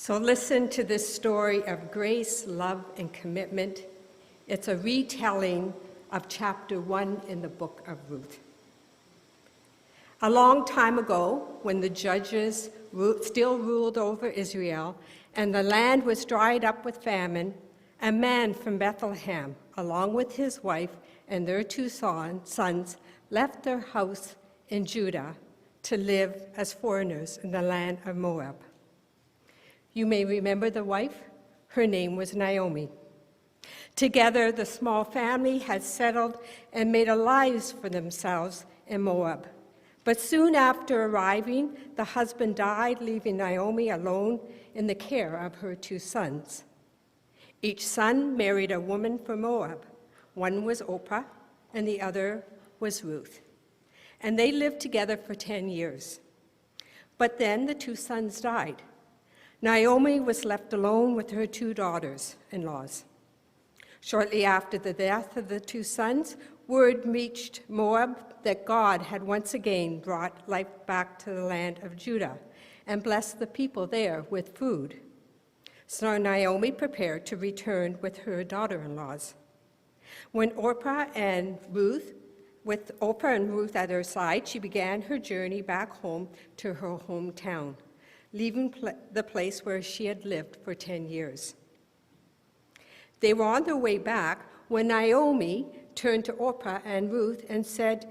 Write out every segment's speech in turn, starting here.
So listen to this story of grace, love, and commitment. It's a retelling of chapter 1 in the book of Ruth. A long time ago, when the judges still ruled over Israel and the land was dried up with famine, a man from Bethlehem, along with his wife and their two sons, left their house in Judah to live as foreigners in the land of Moab. You may remember the wife. Her name was Naomi. Together, the small family had settled and made a lives for themselves in Moab. But soon after arriving, the husband died, leaving Naomi alone in the care of her two sons. Each son married a woman from Moab. One was Orpah, and the other was Ruth. And they lived together for 10 years. But then the two sons died. Naomi was left alone with her two daughters-in-laws. Shortly after the death of the two sons, word reached Moab that God had once again brought life back to the land of Judah and blessed the people there with food. So Naomi prepared to return with her daughter-in-laws. With Orpah and Ruth at her side, she began her journey back home to her hometown, leaving the place where she had lived for 10 years. They were on their way back when Naomi turned to Orpah and Ruth and said,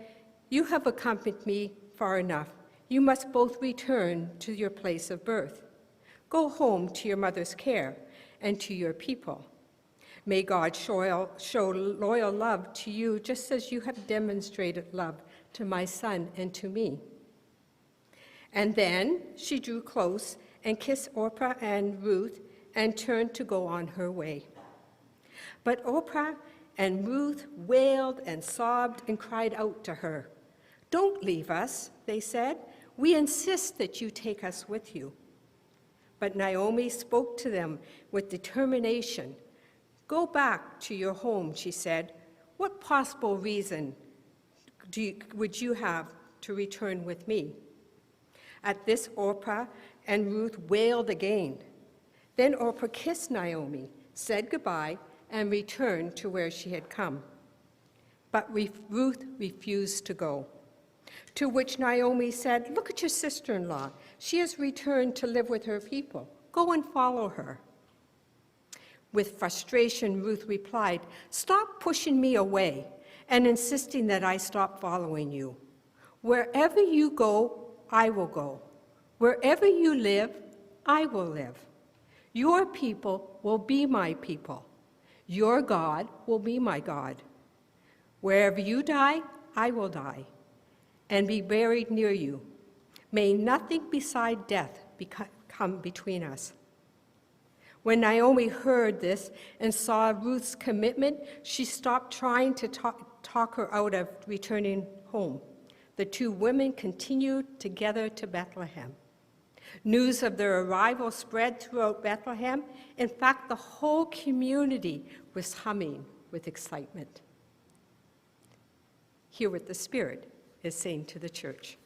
"You have accompanied me far enough. You must both return to your place of birth. Go home to your mother's care and to your people. May God show loyal love to you just as you have demonstrated love to my son and to me." And then she drew close and kissed Orpah and Ruth and turned to go on her way. But Orpah and Ruth wailed and sobbed and cried out to her. "Don't leave us," they said. "We insist that you take us with you." But Naomi spoke to them with determination. "Go back to your home," she said. "What possible reason would you have to return with me?" At this, Orpah and Ruth wailed again. Then Orpah kissed Naomi, said goodbye, and returned to where she had come. But Ruth refused to go, to which Naomi said, "Look at your sister-in-law. She has returned to live with her people. Go and follow her." With frustration, Ruth replied, "Stop pushing me away and insisting that I stop following you. Wherever you go, I will go. Wherever you live, I will live. Your people will be my people. Your God will be my God. Wherever you die, I will die and be buried near you. May nothing beside death come between us." When Naomi heard this and saw Ruth's commitment, she stopped trying to talk her out of returning home. The two women continued together to Bethlehem. News of their arrival spread throughout Bethlehem. In fact, the whole community was humming with excitement. Hear what the Spirit is saying to the church.